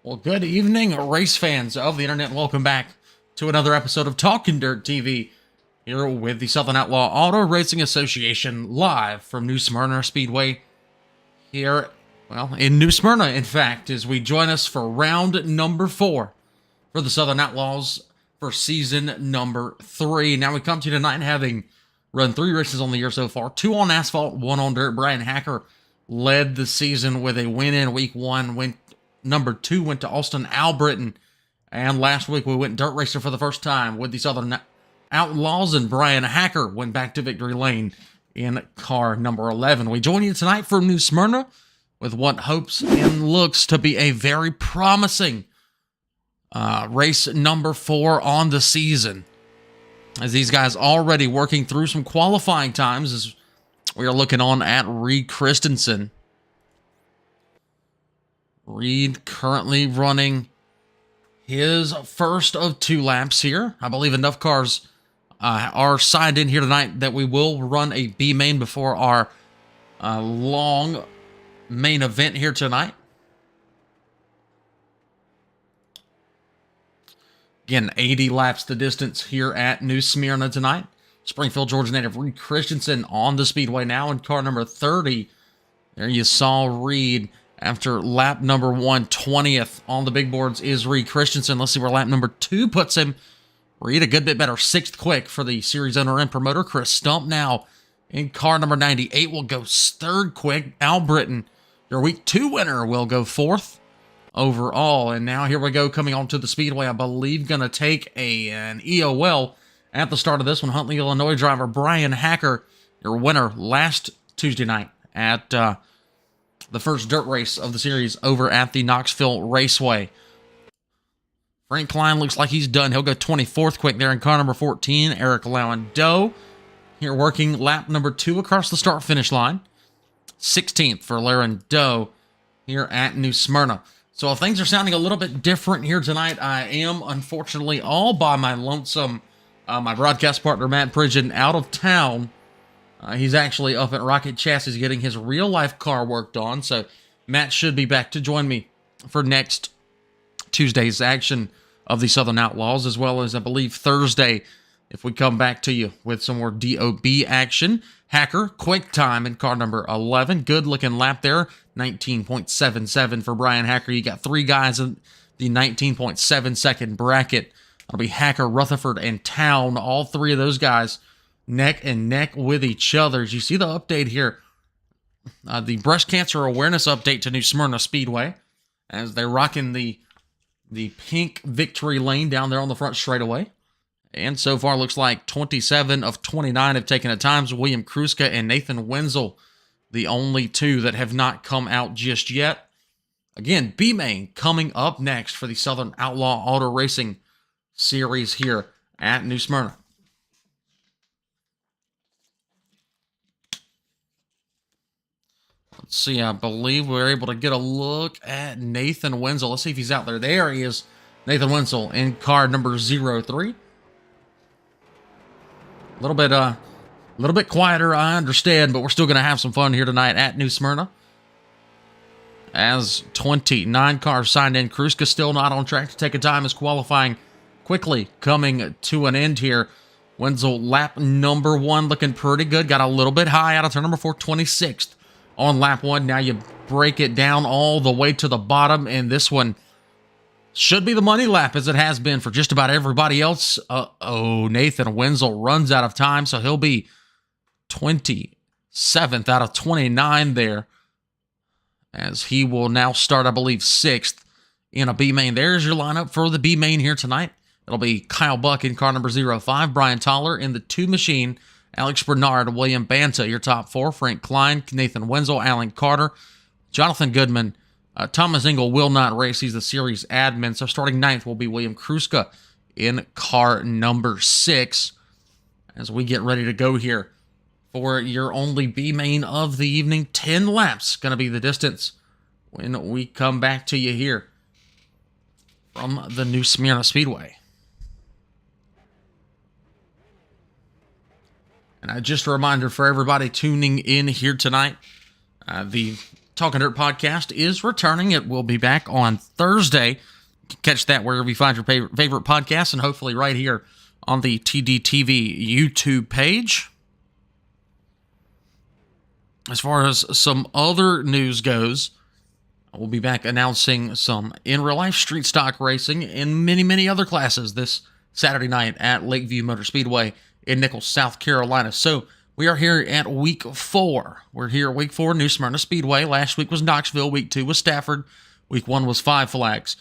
Well, good evening, race fans of the internet. Welcome back to another episode of Talking Dirt TV here with the Southern Outlaw Auto Racing Association live from New Smyrna Speedway here, well, in New Smyrna, in fact, as we join us for round number 4 for the Southern Outlaws for season number 3. Now we come to you tonight having run 3 races on the year so far, 2 on asphalt, 1 on dirt. Brian Hacker led the season with a win in week 1, number 2 went to Austin Albritton, and last week we went dirt racer for the first time with the Southern Outlaws, and Brian Hacker went back to victory lane in car number 11. We join you tonight from New Smyrna with what hopes and looks to be a very promising race number 4 on the season, as these guys already working through some qualifying times as we are looking on at Reed Christensen. Reed currently running his first of 2 laps here. I believe enough cars are signed in here tonight that we will run a B main before our long main event here tonight. Again, 80 laps the distance here at New Smyrna tonight. Springfield, Georgia native Reed Christensen on the speedway now in car number 30. There you saw Reed after lap number 1, 20th on the big boards is Reed Christensen. Let's see where lap number 2 puts him. Reed a good bit better, 6th quick for the series owner and promoter. Chris Stump now in car number 98 will go 3rd quick. Al Britton, your week 2 winner, will go 4th overall. And now here we go, coming onto the speedway, I believe going to take an EOL at the start of this one. Huntley, Illinois driver Brian Hacker, your winner last Tuesday night at the first dirt race of the series over at the Knoxville Raceway. Frank Klein looks like he's done. He'll go 24th quick there in car number 14. Eric Lowendoe here working lap number 2 across the start-finish line. 16th for Lowendoe here at New Smyrna. So if things are sounding a little bit different here tonight, I am unfortunately all by my lonesome. My broadcast partner, Matt Pridgeon, out of town. He's actually up at Rocket Chassis getting his real-life car worked on, so Matt should be back to join me for next Tuesday's action of the Southern Outlaws, as well as, I believe, Thursday, if we come back to you with some more DOB action. Hacker, quick time in car number 11. Good-looking lap there, 19.77 for Brian Hacker. You got 3 guys in the 19.7-second bracket. That'll be Hacker, Rutherford, and Town. All 3 of those guys neck and neck with each other. As you see the update here, the breast cancer awareness update to New Smyrna Speedway, as they're rocking the pink victory lane down there on the front straightaway. And so far looks like 27 of 29 have taken at times. William Kruska and Nathan Wenzel, the only 2 that have not come out just yet. Again, B-Main coming up next for the Southern Outlaw Auto Racing Series here at New Smyrna. Let's see, I believe we're able to get a look at Nathan Wenzel. Let's see if he's out there. There he is, Nathan Wenzel in car number 03. A little bit quieter, I understand, but we're still going to have some fun here tonight at New Smyrna. As 29 cars signed in, Kruska still not on track to take a time as qualifying quickly coming to an end here. Wenzel, lap number 1, looking pretty good. Got a little bit high out of turn number 4, 26th. On lap 1, now you break it down all the way to the bottom, and this one should be the money lap, as it has been for just about everybody else. Nathan Wenzel runs out of time, so he'll be 27th out of 29 there, as he will now start, I believe, 6th in a B-main. There's your lineup for the B-main here tonight. It'll be Kyle Buck in car number 05, Brian Toller in the 2 machine, Alex Bernard, William Banta, your top 4. Frank Klein, Nathan Wenzel, Alan Carter, Jonathan Goodman. Thomas Engel will not race. He's the series admin. So starting 9th will be William Kruska in car number 6. As we get ready to go here for your only B main of the evening. 10 laps going to be the distance when we come back to you here from the New Smyrna Speedway. And just a reminder for everybody tuning in here tonight, the Talking Dirt podcast is returning. It will be back on Thursday. Catch that wherever you find your favorite podcast, and hopefully right here on the TDTV YouTube page. As far as some other news goes, we'll be back announcing some in real life street stock racing in many, many other classes this Saturday night at Lakeview Motor Speedway in Nichols, South Carolina. So we are here at week 4. We're here at week 4, New Smyrna Speedway. Last week was Knoxville. Week 2 was Stafford. Week 1 was Five Flags.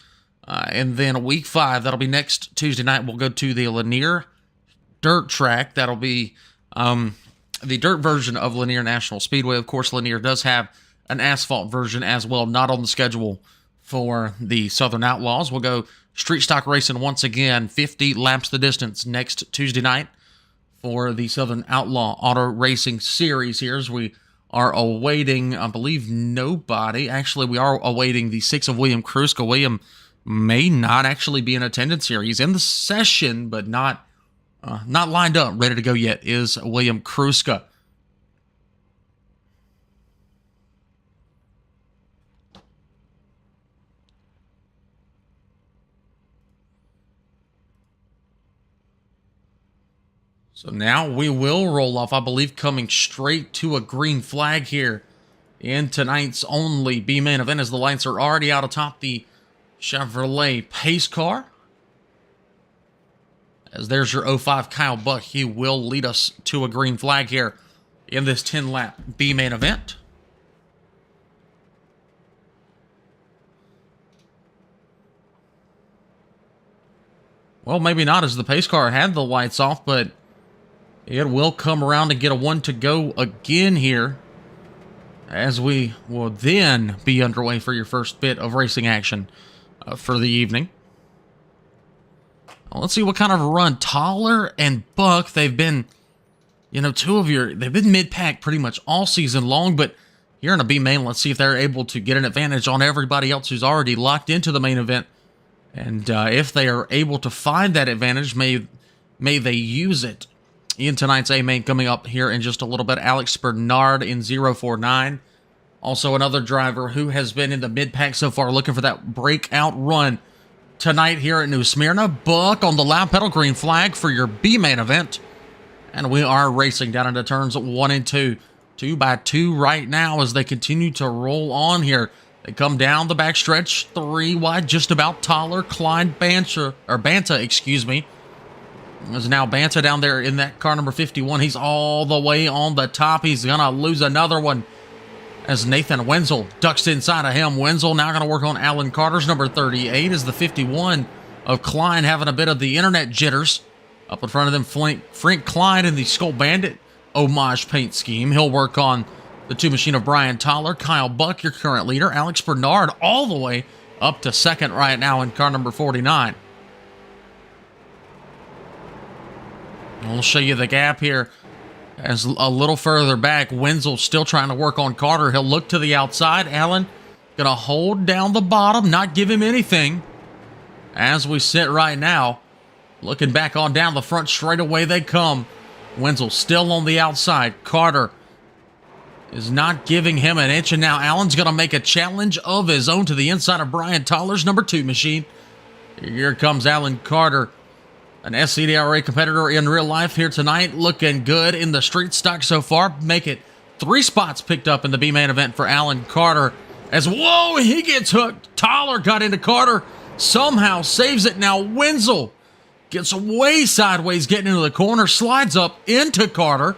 And then week 5, that'll be next Tuesday night, we'll go to the Lanier Dirt Track. That'll be the dirt version of Lanier National Speedway. Of course, Lanier does have an asphalt version as well, not on the schedule for the Southern Outlaws. We'll go street stock racing once again, 50 laps the distance next Tuesday night for the Southern Outlaw Auto Racing Series here, as we are awaiting, I believe, nobody. Actually, we are awaiting the 6 of William Kruska. William may not actually be in attendance here. He's in the session, but not lined up, ready to go yet, is William Kruska. So now we will roll off, I believe, coming straight to a green flag here in tonight's only B-main event, as the lights are already out atop the Chevrolet pace car. As there's your 05 Kyle Buck. He will lead us to a green flag here in this 10-lap B-main event. Well, maybe not, as the pace car had the lights off, but it will come around and get a 1 to go again here, as we will then be underway for your first bit of racing action for the evening. Well, let's see what kind of a run Toller and Buck, they've been, they've been mid-pack pretty much all season long, but here in a B-main, let's see if they're able to get an advantage on everybody else who's already locked into the main event. And if they are able to find that advantage, may they use it in tonight's A-main coming up here in just a little bit. Alex Bernard in 049. Also another driver who has been in the mid-pack so far, looking for that breakout run tonight here at New Smyrna. Buck on the lap pedal, green flag for your B-main event. And we are racing down into turns 1 and 2. 2 by 2 right now as they continue to roll on here. They come down the backstretch, 3 wide, just about. Toller, Klein, Banta, There's now Banta down there in that car number 51. He's all the way on the top. He's going to lose another one as Nathan Wenzel ducks inside of him. Wenzel now going to work on Alan Carter's number 38 as the 51 of Klein having a bit of the internet jitters. Up in front of them, Frank Klein in the Skull Bandit homage paint scheme. He'll work on the 2 machine of Brian Toller. Kyle Buck, your current leader. Alex Bernard all the way up to second right now in car number 49. We'll show you the gap here as a little further back. Wenzel still trying to work on Carter. He'll look to the outside. Allen going to hold down the bottom, not give him anything. As we sit right now, looking back on down the front, straight away they come. Wenzel still on the outside. Carter is not giving him an inch, and now Allen's going to make a challenge of his own to the inside of Brian Toller's number 2 machine. Here comes Alan Carter, an SCDRA competitor in real life here tonight, looking good in the street stock so far. Make it 3 spots picked up in the B-main event for Alan Carter. As, whoa, he gets hooked. Toller got into Carter, somehow saves it. Now Wenzel gets way sideways, getting into the corner, slides up into Carter,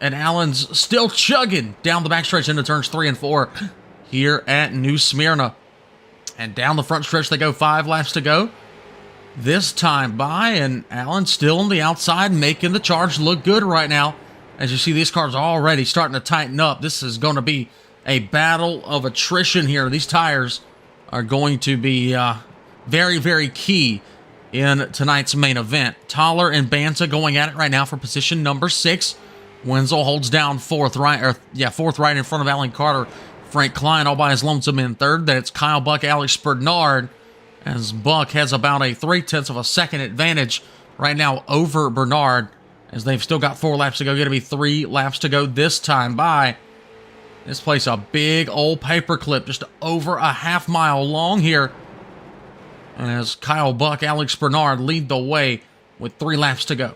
and Allen's still chugging down the backstretch into turns 3 and 4 here at New Smyrna. And down the front stretch they go, 5 laps to go. This time by, and Allen still on the outside, making the charge look good right now. As you see, these cars are already starting to tighten up. This is going to be a battle of attrition here. These tires are going to be very, very key in tonight's main event. Toller and Banta going at it right now for position number 6. Wenzel holds down fourth right in front of Alan Carter. Frank Klein all by his lonesome in third. Then it's Kyle Buck, Alex Bernard, as Buck has about a 0.3 of a second advantage right now over Bernard, as they've still got 4 laps to go. Going to be 3 laps to go this time by. This place a big old paperclip, just over a half-mile long here. And as Kyle Buck, Alex Bernard lead the way with 3 laps to go.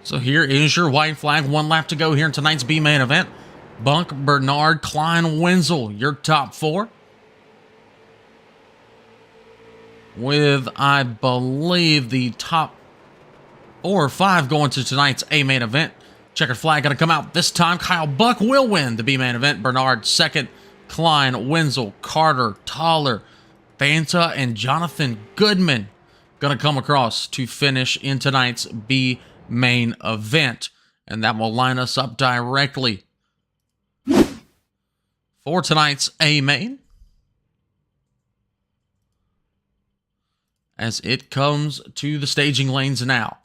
So here is your white flag. 1 lap to go here in tonight's B main event. Buck, Bernard, Klein, Wenzel, your top 4. With, I believe, the top 4 or 5 going to tonight's A main event. Checkered flag going to come out this time. Kyle Buck will win the B main event. Bernard second. Klein, Wenzel, Carter, Toller, Fanta, and Jonathan Goodman going to come across to finish in tonight's B main event. And that will line us up directly for tonight's A main, as it comes to the staging lanes now.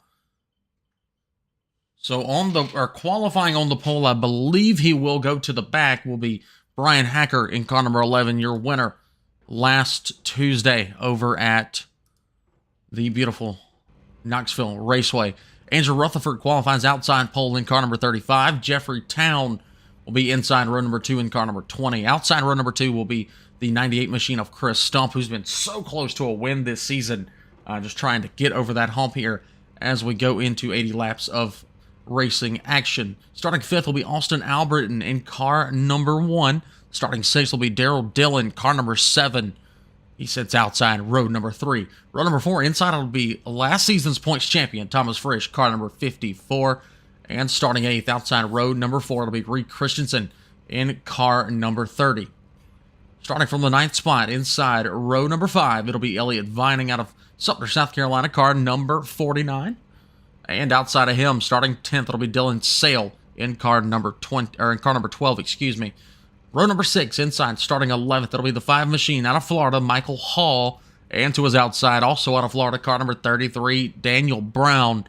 So on the qualifying on the pole, I believe he will go to the back, will be Brian Hacker in car number 11, your winner last Tuesday over at the beautiful Knoxville Raceway. Andrew Rutherford qualifies outside pole in car number 35. Jeffrey Town will be inside row number 2 in car number 20. Outside row number 2 will be the 98 machine of Chris Stump, who's been so close to a win this season. Just trying to get over that hump here as we go into 80 laps of racing action. Starting 5th will be Austin Albritton in car number 1. Starting 6th will be Daryl Dillon, car number 7. He sits outside row number 3. Row number 4, inside will be last season's points champion, Thomas Frisch, car number 54. And starting 8th, outside row number 4, it'll be Reed Christensen in car number 30. Starting from the 9th spot, inside row number 5, it'll be Elliott Vining out of Sumter, South Carolina, car number 49. And outside of him, starting 10th, it'll be Dylan Sale in car number 20, or in car number 12, excuse me. Row number 6, inside, starting 11th, it'll be the 5 machine out of Florida, Michael Hall. And to his outside, also out of Florida, car number 33, Daniel Brown.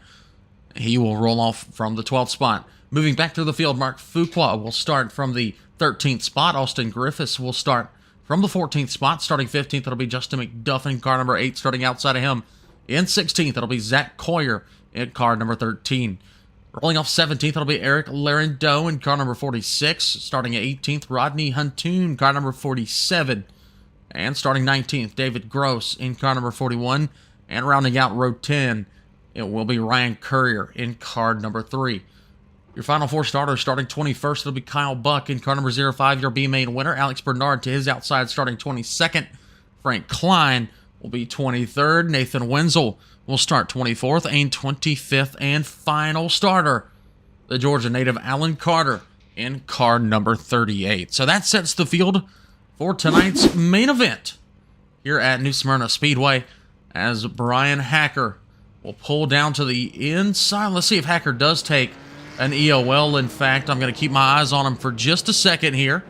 He will roll off from the 12th spot. Moving back to the field, Mark Fuqua will start from the 13th spot. Austin Griffiths will start from the 14th spot. Starting 15th, it'll be Justin McDuffin, car number 8, starting outside of him. In 16th, it'll be Zach Coyer in car number 13. Rolling off 17th, it'll be Eric Larendeau in car number 46. Starting at 18th, Rodney Huntoon, car number 47. And starting 19th, David Gross in car number 41. And rounding out row 10, it will be Ryan Courier in car number 3. Your final 4 starters, starting 21st, it'll be Kyle Buck in car number 05, your B main winner. Alex Bernard to his outside, starting 22nd. Frank Klein will be 23rd. Nathan Wenzel will start 24th and 25th. And final starter, the Georgia native Alan Carter in car number 38. So that sets the field for tonight's main event here at New Smyrna Speedway, as Brian Hacker will pull down to the inside. Let's see if Hacker does take an EOL. In fact, I'm going to keep my eyes on him for just a second here.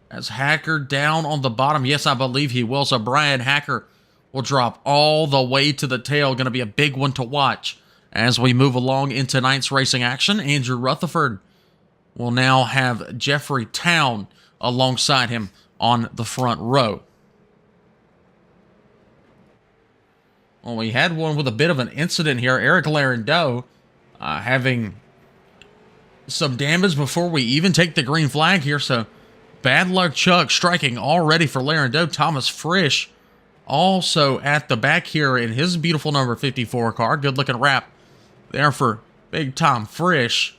As Hacker down on the bottom. Yes, I believe he will. So Brian Hacker will drop all the way to the tail. Going to be a big one to watch as we move along in tonight's racing action. Andrew Rutherford will now have Jeffrey Town alongside him on the front row. Well, we had one with a bit of an incident here. Eric Larendeau having some damage before we even take the green flag here. So bad luck Chuck striking already for Larendeau. Thomas Frisch also at the back here in his beautiful number 54 car. Good looking wrap there for Big Tom Frisch.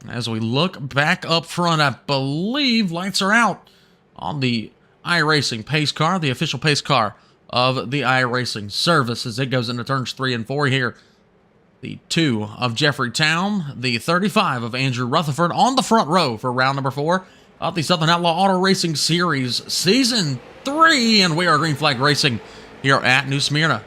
As we look back up front, I believe lights are out on the iRacing pace car, the official pace car of the iRacing service, as it goes into turns 3 and 4 here. The 2 of Jeffrey Town, the 35 of Andrew Rutherford on the front row for round number 4 of the Southern Outlaw Auto Racing Series Season 3, and we are green flag racing here at New Smyrna.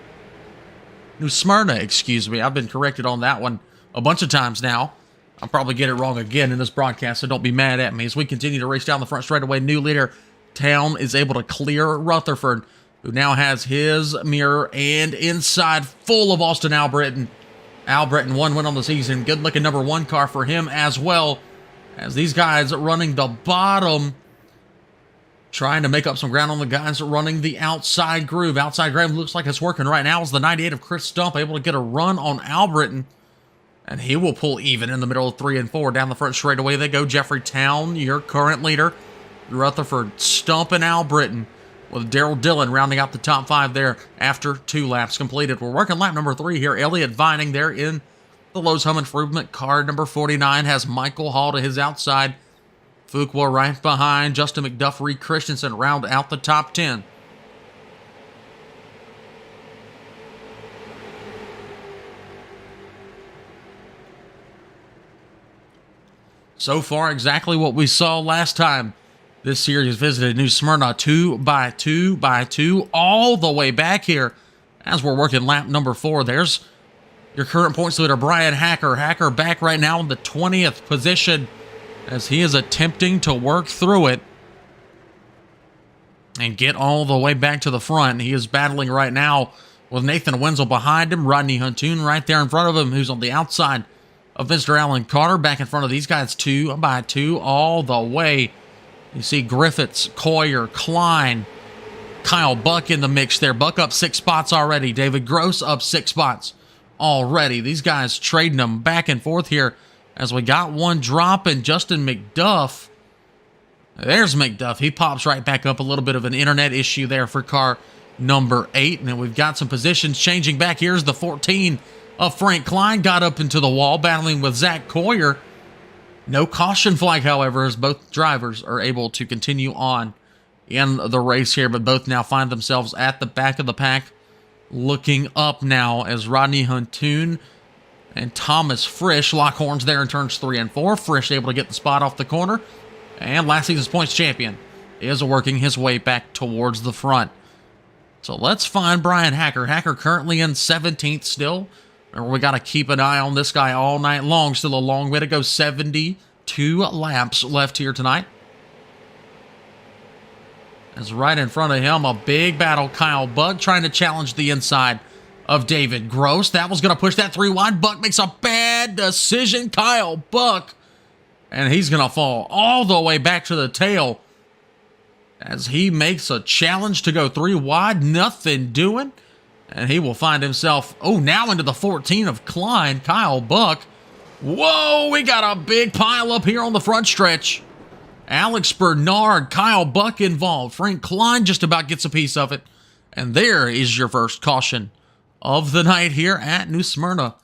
New Smyrna, excuse me. I've been corrected on that one a bunch of times now. I'll probably get it wrong again in this broadcast, so don't be mad at me. As we continue to race down the front straightaway, new leader Town is able to clear Rutherford, who now has his mirror and inside full of Austin Albritton. Albritton, one win on the season. Good looking number 1 car for him as well. As these guys running the bottom, trying to make up some ground on the guys running the outside groove. Outside groove looks like it's working right now. As the 98 of Chris Stump able to get a run on Albritton. And he will pull even in the middle of 3 and 4. Down the front straightaway they go. Jeffrey Town, your current leader. Rutherford, Stump, and Albritton, with Daryl Dillon rounding out the top 5 there after 2 laps completed. We're working lap number 3 here. Elliott Vining there in the Lowe's Home Improvement. Car number 49 has Michael Hall to his outside. Fuqua right behind. Justin McDuff, Reed Christensen round out the top 10. So far, exactly what we saw last time this series visited New Smyrna. 2 by 2 by 2 all the way back here as we're working lap number 4. There's your current points leader, Brian Hacker. Hacker back right now in the 20th position as he is attempting to work through it and get all the way back to the front. He is battling right now with Nathan Wenzel behind him, Rodney Huntoon right there in front of him, who's on the outside of Mr. Alan Carter. Back in front of these guys 2 by 2 all the way. You see Griffiths, Coyer, Klein, Kyle Buck in the mix there. Buck up 6 spots already. David Gross up 6 spots already. These guys trading them back and forth here as we got one drop, and Justin McDuff. There's McDuff. He pops right back up. A little bit of an internet issue there for car number 8. And then we've got some positions changing back. Here's the 14 of Frank Klein. Got up into the wall battling with Zach Coyer. No caution flag, however, as both drivers are able to continue on in the race here, but both now find themselves at the back of the pack, looking up now as Rodney Huntoon and Thomas Frisch lock horns there in turns 3 and 4. Frisch able to get the spot off the corner, and last season's points champion is working his way back towards the front. So let's find Brian Hacker. Hacker currently in 17th still. Remember, we got to keep an eye on this guy all night long. Still a long way to go. 72 laps left here tonight. As right in front of him, a big battle. Kyle Buck trying to challenge the inside of David Gross. That was going to push that 3 wide. Buck makes a bad decision. Kyle Buck. And he's going to fall all the way back to the tail as he makes a challenge to go 3 wide. Nothing doing. And he will find himself, now into the 14 of Klein, Kyle Buck. Whoa, we got a big pile up here on the front stretch. Alex Bernard, Kyle Buck involved. Frank Klein just about gets a piece of it. And there is your first caution of the night here at New Smyrna.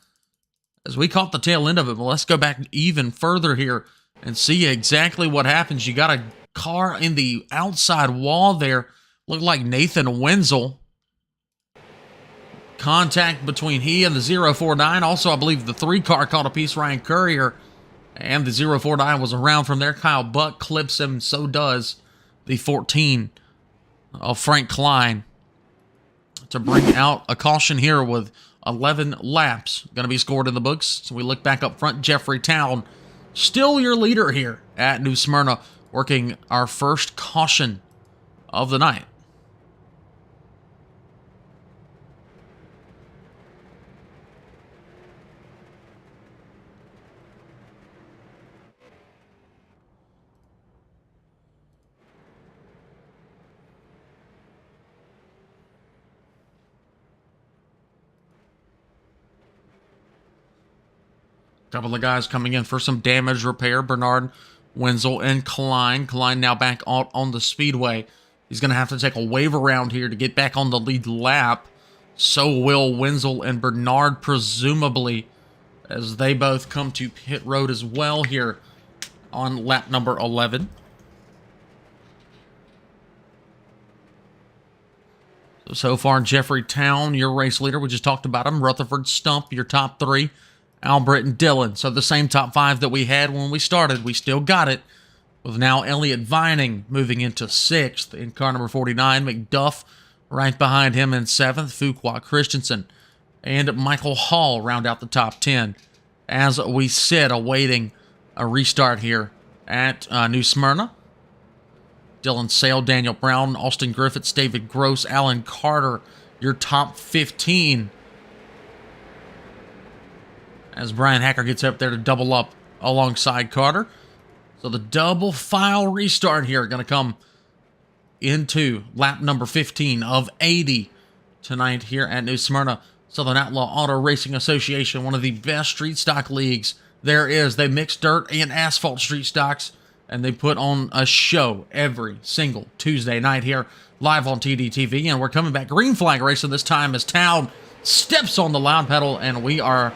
As we caught the tail end of it, but let's go back even further here and see exactly what happens. You got a car in the outside wall there. Looked like Nathan Wenzel. Contact between he and the 049. Also, I believe the 3 car caught a piece, Ryan Courier. And the 049 was around from there. Kyle Buck clips him. So does the 14 of Frank Klein. To bring out a caution here with 11 laps going to be scored in the books. So we look back up front. Jeffrey Town, still your leader here at New Smyrna, working our first caution of the night. Couple of guys coming in for some damage repair. Bernard, Wenzel, and Klein. Klein now back out on the speedway. He's going to have to take a wave around here to get back on the lead lap. So will Wenzel and Bernard, presumably, as they both come to pit road as well here on lap number 11. So far, Jeffrey Town, your race leader. We just talked about him. Rutherford, Stump, your top 3. Albert and Dillon. So the same top 5 that we had when we started. We still got it. With now Elliott Vining moving into 6th in car number 49. McDuff right behind him in 7th. Fuqua Christensen and Michael Hall round out the top 10 as we sit awaiting a restart here at New Smyrna. Dylan Sale, Daniel Brown, Austin Griffiths, David Gross, Alan Carter, your top 15. As Brian Hacker gets up there to double up alongside Carter. So the double file restart here going to come into lap number 15 of 80 tonight here at New Smyrna. Southern Outlaw Auto Racing Association, one of the best street stock leagues there is. They mix dirt and asphalt street stocks, and they put on a show every single Tuesday night here live on TDTV. And we're coming back green flag racing this time as Town steps on the loud pedal, and we are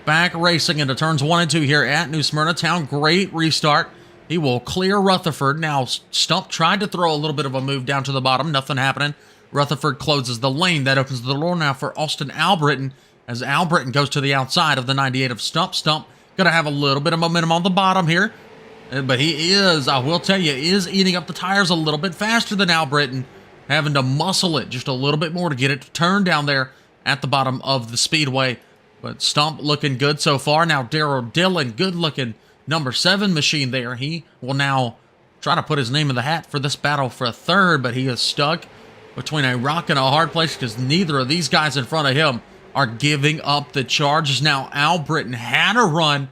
back racing into turns 1 and 2 here at New Smyrna. Town, great restart. He will clear Rutherford. Now, Stump tried to throw a little bit of a move down to the bottom. Nothing happening. Rutherford closes the lane. That opens the door now for Austin Albritton as Albritton goes to the outside of the 98 of Stump. Stump going to have a little bit of momentum on the bottom here. But he is, I will tell you, is eating up the tires a little bit faster than Albritton, having to muscle it just a little bit more to get it to turn down there at the bottom of the speedway. But Stump looking good so far. Now Daryl Dillon, good looking number 7 machine there. He will now try to put his name in the hat for this battle for a third, but he is stuck between a rock and a hard place because neither of these guys in front of him are giving up the charges. Now Albritton had a run,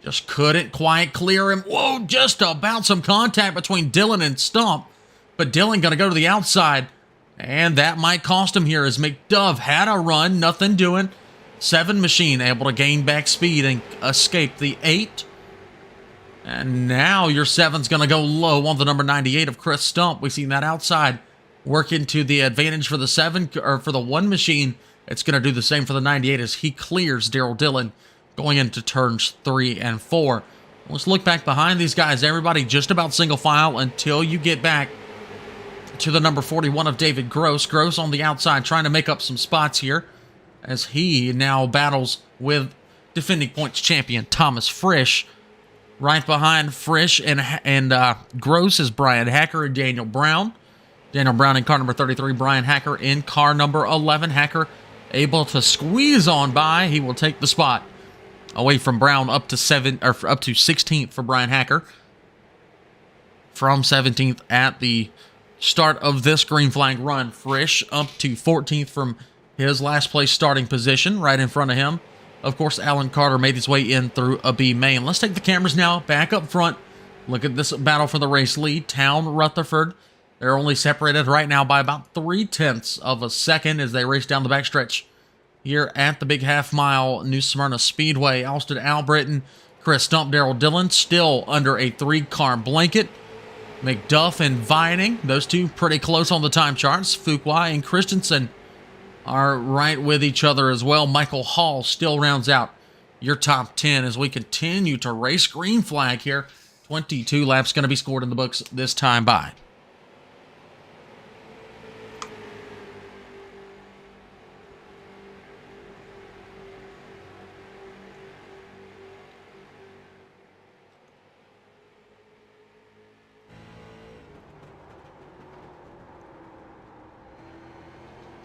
just couldn't quite clear him. Whoa, just about some contact between Dillon and Stump, but Dillon going to go to the outside, and that might cost him here as McDove had a run, nothing doing. 7 machine able to gain back speed and escape the 8. And now your 7's going to go low on the number 98 of Chris Stump. We've seen that outside work into the advantage for the 7, or for the 1 machine. It's going to do the same for the 98 as he clears Daryl Dillon going into turns 3 and 4. Let's look back behind these guys. Everybody just about single file until you get back to the number 41 of David Gross. Gross on the outside trying to make up some spots here as he now battles with defending points champion Thomas Frisch. Right behind Frisch and Gross is Brian Hacker and Daniel Brown. Daniel Brown in car number 33, Brian Hacker in car number 11. Hacker able to squeeze on by. He will take the spot away from Brown up to 16th for Brian Hacker. From 17th at the start of this green flag run. Frisch up to 14th from his last place starting position. Right in front of him, of course, Alan Carter made his way in through a B main. Let's take the cameras now back up front. Look at this battle for the race lead. Town, Rutherford, they're only separated right now by about 0.3 of a second as they race down the backstretch here at the big half-mile New Smyrna Speedway. Austin Albritton, Chris Stump, Daryl Dillon still under a 3-car blanket. McDuff and Vining, those two pretty close on the time charts. Fuqua and Christensen are right with each other as well. Michael Hall still rounds out your top 10 as we continue to race green flag here. 22 laps going to be scored in the books this time by.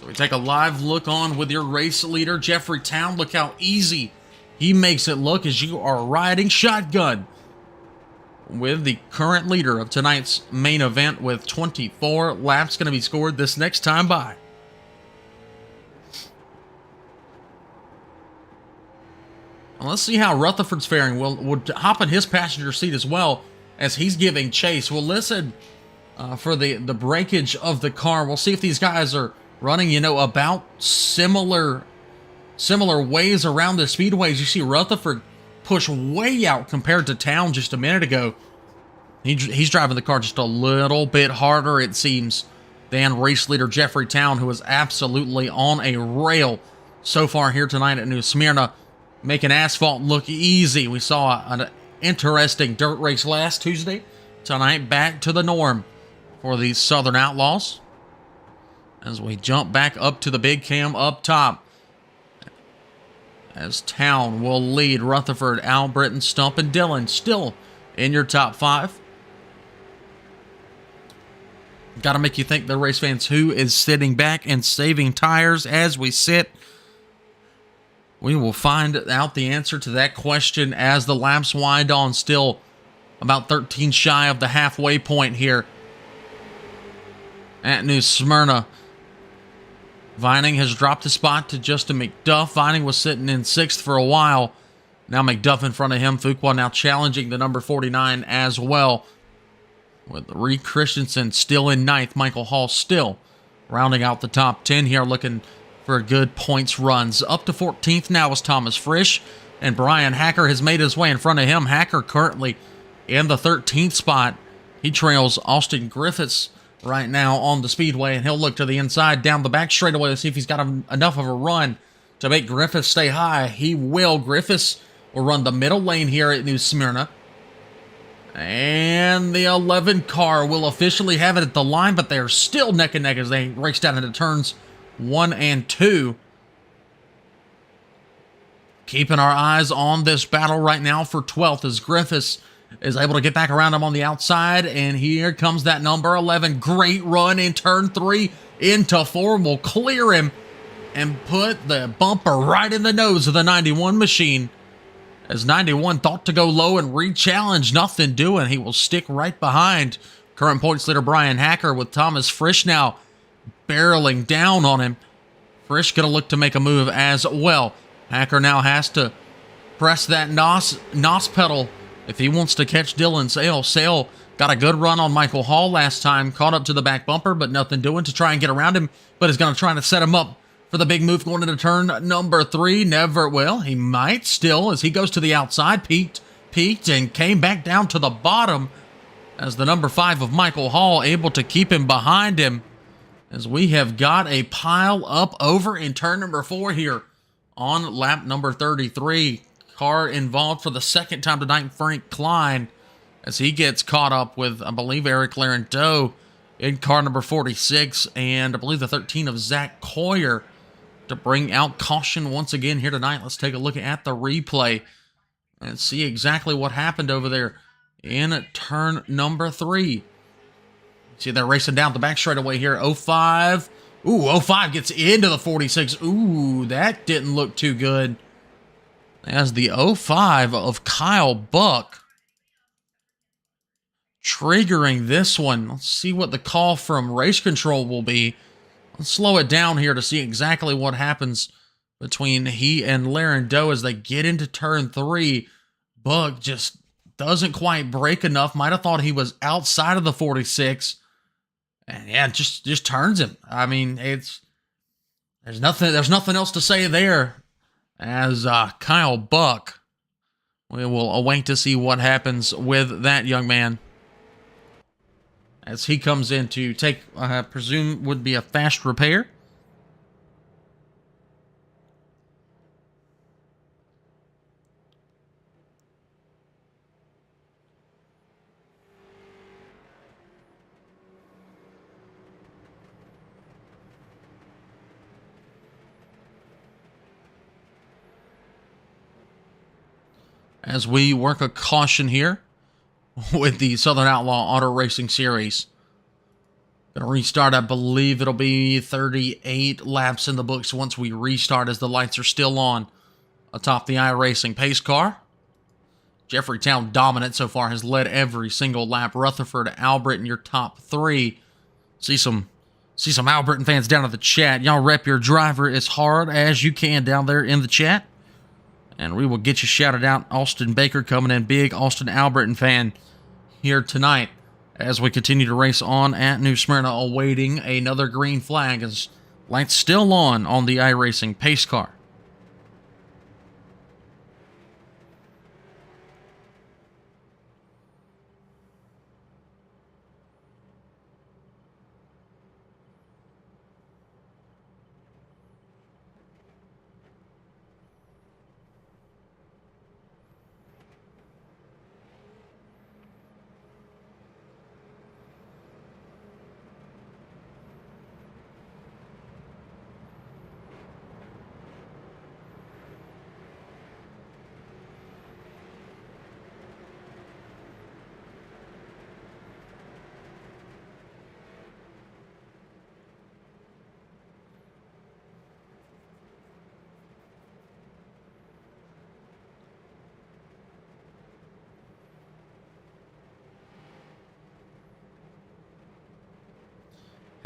We take a live look on with your race leader, Jeffrey Town. Look how easy he makes it look as you are riding shotgun with the current leader of tonight's main event with 24 laps going to be scored this next time by. And let's see how Rutherford's faring. We'll hop in his passenger seat as well as he's giving chase. We'll listen for the breakage of the car. We'll see if these guys are running, about similar ways around the speedways. You see Rutherford push way out compared to Town just a minute ago. He's driving the car just a little bit harder, it seems, than race leader Jeffrey Town, who is absolutely on a rail so far here tonight at New Smyrna, making asphalt look easy. We saw an interesting dirt race last Tuesday. Tonight, back to the norm for these Southern Outlaws. As we jump back up to the big cam up top, as Town will lead Rutherford, Albritton, Stump, and Dillon still in your top 5. Got to make you think, the race fans, who is sitting back and saving tires as we sit. We will find out the answer to that question as the laps wind on, still about 13 shy of the halfway point here at New Smyrna. Vining has dropped a spot to Justin McDuff. Vining was sitting in 6th for a while. Now McDuff in front of him. Fuqua now challenging the number 49 as well, with Reed Christensen still in 9th. Michael Hall still rounding out the top 10 here, looking for good points runs. Up to 14th now is Thomas Frisch, and Brian Hacker has made his way in front of him. Hacker currently in the 13th spot. He trails Austin Griffiths right now on the speedway, and he'll look to the inside down the back straightaway to see if he's got enough of a run to make Griffiths stay high. He will. Griffiths will run the middle lane here at New Smyrna. And the 11 car will officially have it at the line, but they're still neck and neck as they race down into turns 1 and 2. Keeping our eyes on this battle right now for 12th as Griffiths is able to get back around him on the outside. And here comes that number 11. Great run in turn 3 into 4. Will clear him and put the bumper right in the nose of the 91 machine. As 91 thought to go low and re-challenge, nothing doing. He will stick right behind current points leader Brian Hacker, with Thomas Frisch now barreling down on him. Frisch going to look to make a move as well. Hacker now has to press that NOS pedal if he wants to catch Dylan Sale. Sale got a good run on Michael Hall last time, caught up to the back bumper, but nothing doing to try and get around him, but is going to try to set him up for the big move going into turn number 3. Never will. He might still, as he goes to the outside, peaked, and came back down to the bottom as the number 5 of Michael Hall able to keep him behind him, as we have got a pile up over in turn number 4 here on lap number 33. Car involved for the second time tonight, Frank Klein, as he gets caught up with, I believe, Eric Larendeau in car number 46, and I believe the 13 of Zach Coyer to bring out caution once again here tonight. Let's take a look at the replay and see exactly what happened over there in turn number 3. See, they're racing down the back straightaway here. 05. Ooh, 05 gets into the 46. Ooh, that didn't look too good. As the 05 of Kyle Buck triggering this one. Let's see what the call from race control will be. Let's slow it down here to see exactly what happens between he and Larendeau as they get into turn 3. Buck just doesn't quite break enough. Might have thought he was outside of the 46. And yeah, just turns him. I mean, there's nothing else to say there. As Kyle Buck, we will await to see what happens with that young man as he comes in to take, I presume, would be a fast repair. As we work a caution here with the Southern Outlaw Auto Racing Series. Going to restart, I believe it'll be 38 laps in the books once we restart, as the lights are still on atop the iRacing pace car. Jeffreytown dominant so far, has led every single lap. Rutherford, Albritton, your top 3. See some Albritton fans down in the chat. Y'all rep your driver as hard as you can down there in the chat, and we will get you shouted out. Austin Baker coming in, big Austin Albritton fan here tonight as we continue to race on at New Smyrna, awaiting another green flag as lights still on the iRacing pace car.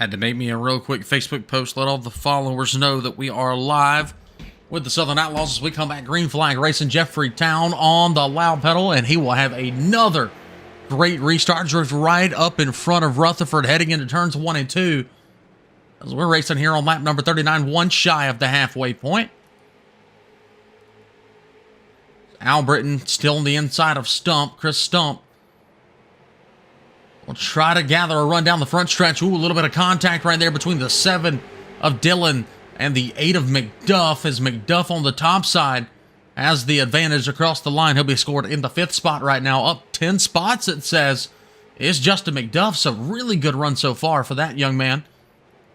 Had to make me a real quick Facebook post, let all the followers know that we are live with the Southern Outlaws as we come back. Green flag racing Jeffrey Town on the loud pedal, and he will have another great restart. Drift right up in front of Rutherford heading into turns 1 and 2. As we're racing here on lap number 39, one shy of the halfway point. Albritton still on the inside of Stump. Chris Stump will try to gather a run down the front stretch. Ooh, a little bit of contact right there between the 7 of Dillon and the 8 of McDuff, as McDuff on the top side has the advantage across the line. He'll be scored in the 5th spot right now, up 10 spots, it says. It's Justin McDuff, so really good run so far for that young man.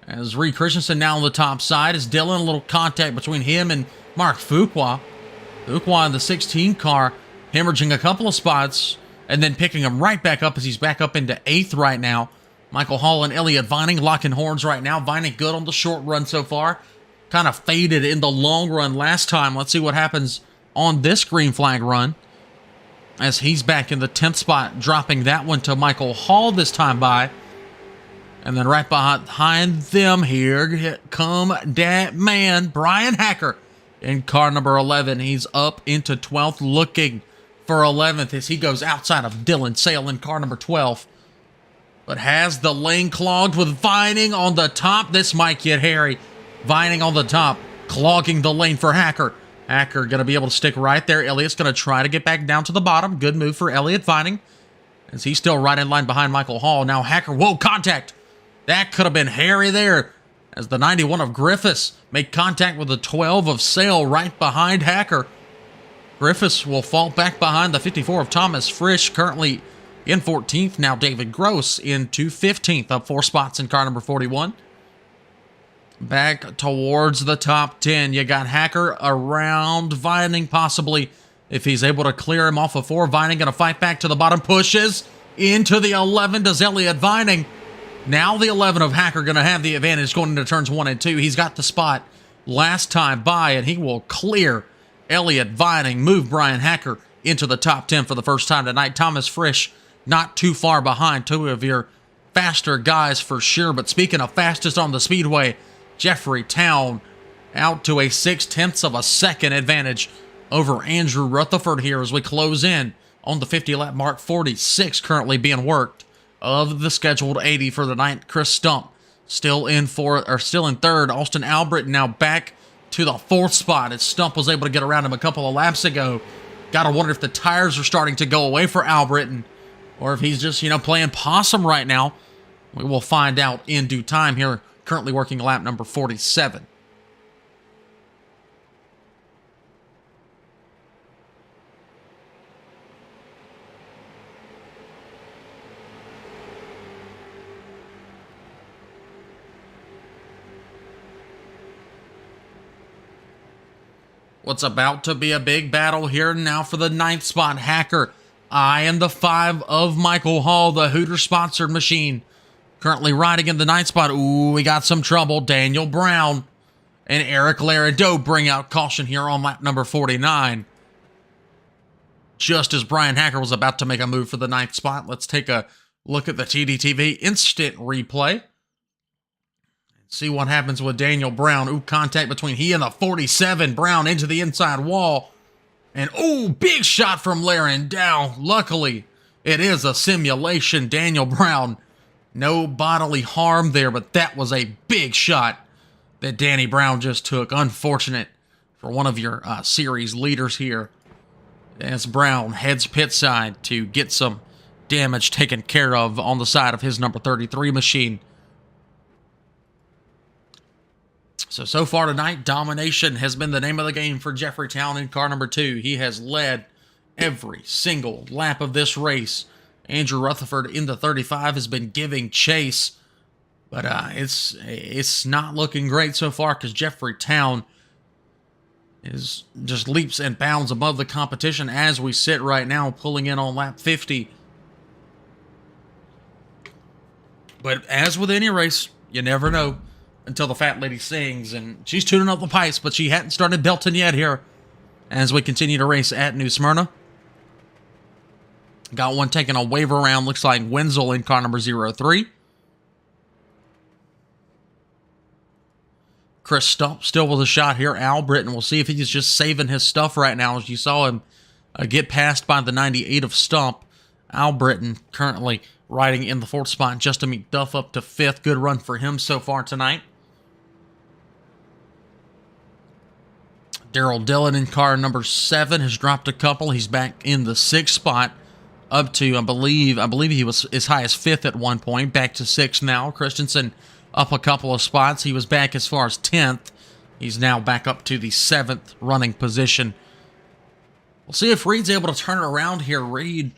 As Reed Christensen now on the top side, as Dillon, a little contact between him and Mark Fuqua. Fuqua in the 16 car, hemorrhaging a couple of spots, and then picking him right back up as he's back up into 8th right now. Michael Hall and Elliott Vining locking horns right now. Vining good on the short run so far. Kind of faded in the long run last time. Let's see what happens on this green flag run, as he's back in the 10th spot, dropping that one to Michael Hall this time by. And then right behind them here come that man, Brian Hacker, in car number 11. He's up into 12th, looking for 11th as he goes outside of Dylan Sale in car number 12. But has the lane clogged with Vining on the top. This might get hairy. Vining on the top, clogging the lane for Hacker. Hacker going to be able to stick right there. Elliott's going to try to get back down to the bottom. Good move for Elliott Vining, as he's still right in line behind Michael Hall. Now Hacker, whoa, contact. That could have been hairy there, as the 91 of Griffiths make contact with the 12 of Sale right behind Hacker. Griffiths will fall back behind the 54 of Thomas Frisch, currently in 14th. Now David Gross into 15th, up 4 spots in car number 41. Back towards the top 10. You got Hacker around Vining, possibly, if he's able to clear him off of 4. Vining going to fight back to the bottom, pushes into the 11, does Elliott Vining. Now the 11 of Hacker going to have the advantage going into turns 1 and 2. He's got the spot last time by, and he will clear Elliott Vining, move Brian Hacker into the top 10 for the first time tonight. Thomas Frisch not too far behind, 2 of your faster guys for sure. But speaking of fastest on the speedway, Jeffrey Town out to a 6/10 of a second advantage over Andrew Rutherford here as we close in on the 50-lap mark. 46 currently being worked of the scheduled 80 for the night. Chris Stump still in 3rd. Austin Albritton now back to the 4th spot as Stump was able to get around him a couple of laps ago. Gotta wonder if the tires are starting to go away for Albritton, or if he's just, playing possum right now. We will find out in due time here. Currently working lap number 47. What's about to be a big battle here now for the 9th spot. Hacker eyeing the 5 of Michael Hall, the Hooter-sponsored machine. Currently riding in the 9th spot. Ooh, we got some trouble. Daniel Brown and Eric Larideau bring out caution here on lap number 49. Just as Brian Hacker was about to make a move for the 9th spot, let's take a look at the TDTV instant replay. See what happens with Daniel Brown. Ooh, contact between he and the 47. Brown into the inside wall. And ooh, big shot from Larideau. Luckily, it is a simulation. Daniel Brown, no bodily harm there, but that was a big shot that Danny Brown just took. Unfortunate for one of your series leaders here, as Brown heads pit side to get some damage taken care of on the side of his number 33 machine. So far tonight, domination has been the name of the game for Jeffrey Town in car number 2. He has led every single lap of this race. Andrew Rutherford in the 35 has been giving chase, but it's not looking great so far, because Jeffrey Town is just leaps and bounds above the competition as we sit right now, pulling in on lap 50. But as with any race, you never know until the fat lady sings, and she's tuning up the pipes, but she hadn't started belting yet here as we continue to race at New Smyrna. Got one taking a wave around. Looks like Wenzel in car number 03. Chris Stump still with a shot here. Al Britton, we'll see if he's just saving his stuff right now, as you saw him get passed by the 98 of Stump. Al Britton currently riding in the 4th spot. Justin McDuff up to 5th. Good run for him so far tonight. Daryl Dillon in car number 7 has dropped a couple. He's back in the 6th spot, up to, I believe he was as high as 5th at one point, back to 6th now. Christensen up a couple of spots. He was back as far as 10th. He's now back up to the 7th running position. We'll see if Reed's able to turn it around here. Reed,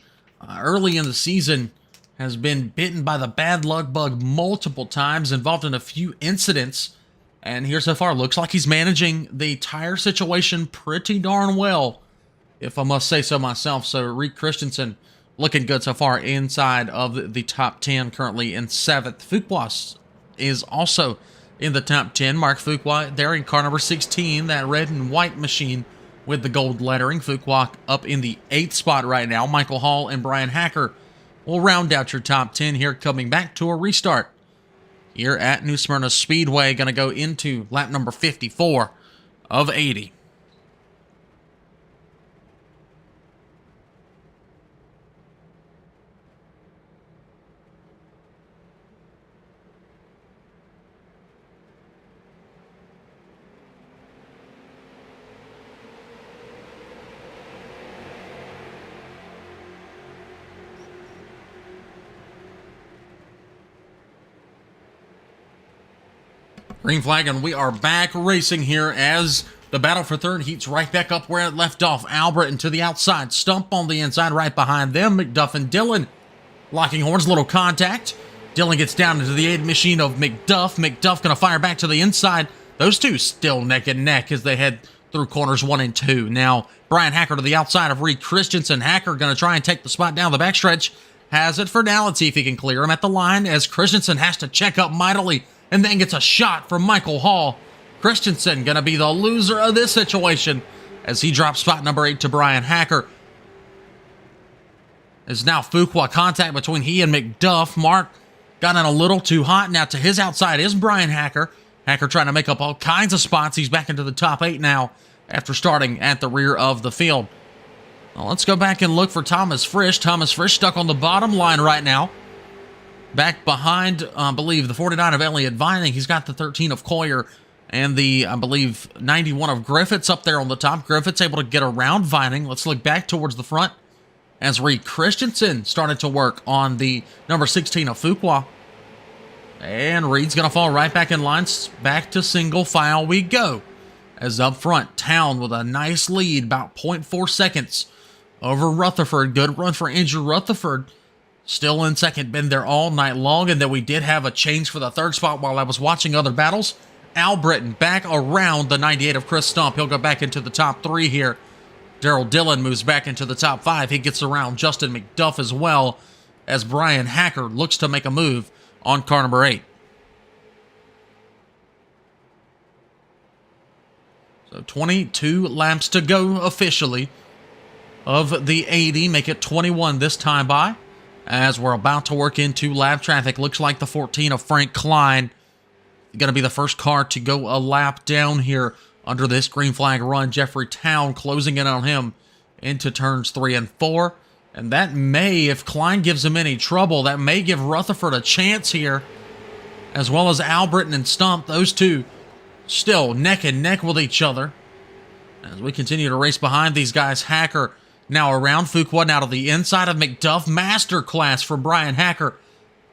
early in the season, has been bitten by the bad luck bug multiple times, involved in a few incidents. And here so far, looks like he's managing the tire situation pretty darn well, if I must say so myself. So Reed Christensen looking good so far inside of the top 10, currently in 7th. Fuqua is also in the top 10. Mark Fuqua there in car number 16, that red and white machine with the gold lettering. Fuqua up in the 8th spot right now. Michael Hall and Brian Hacker will round out your top 10 here, coming back to a restart here at New Smyrna Speedway. Going to go into lap number 54 of 80. Green flag, and we are back racing here as the battle for 3rd heats right back up where it left off. Al Britton to the outside, Stump on the inside right behind them. McDuff and Dillon locking horns, little contact. Dillon gets down into the 8 machine of McDuff. McDuff going to fire back to the inside. Those two still neck and neck as they head through corners 1 and 2. Now, Brian Hacker to the outside of Reed Christensen. Hacker going to try and take the spot down the backstretch. Has it for now. Let's see if he can clear him at the line as Christensen has to check up mightily and then gets a shot from Michael Hall. Christensen going to be the loser of this situation as he drops spot number 8 to Brian Hacker. There's now Fuqua contact between he and McDuff. Mark got in a little too hot. Now to his outside is Brian Hacker. Hacker trying to make up all kinds of spots. He's back into the top 8 now after starting at the rear of the field. Well, let's go back and look for Thomas Frisch. Thomas Frisch stuck on the bottom line right now. Back behind, I believe, the 49 of Elliott Vining. He's got the 13 of Coyer and the, I believe, 91 of Griffiths up there on the top. Griffiths able to get around Vining. Let's look back towards the front as Reed Christensen started to work on the number 16 of Fuqua. And Reed's going to fall right back in line. Back to single file we go. As up front, Town with a nice lead, about 0.4 seconds over Rutherford. Good run for Andrew Rutherford. Still in second, been there all night long. And then we did have a change for the 3rd spot while I was watching other battles. Al Britton back around the 98 of Chris Stump. He'll go back into the top 3 here. Daryl Dillon moves back into the top 5. He gets around Justin McDuff as well as Brian Hacker looks to make a move on car number 8. So 22 laps to go officially of the 80. Make it 21 this time by, as we're about to work into lap traffic. Looks like the 14 of Frank Klein going to be the first car to go a lap down here under this green flag run. Jeffrey Town closing in on him into turns 3 and 4. And that may, if Klein gives him any trouble, that may give Rutherford a chance here, as well as Al Britton and Stump. Those two still neck and neck with each other as we continue to race behind these guys. Hacker now around Fuqua, now to the inside of McDuff. Masterclass from Brian Hacker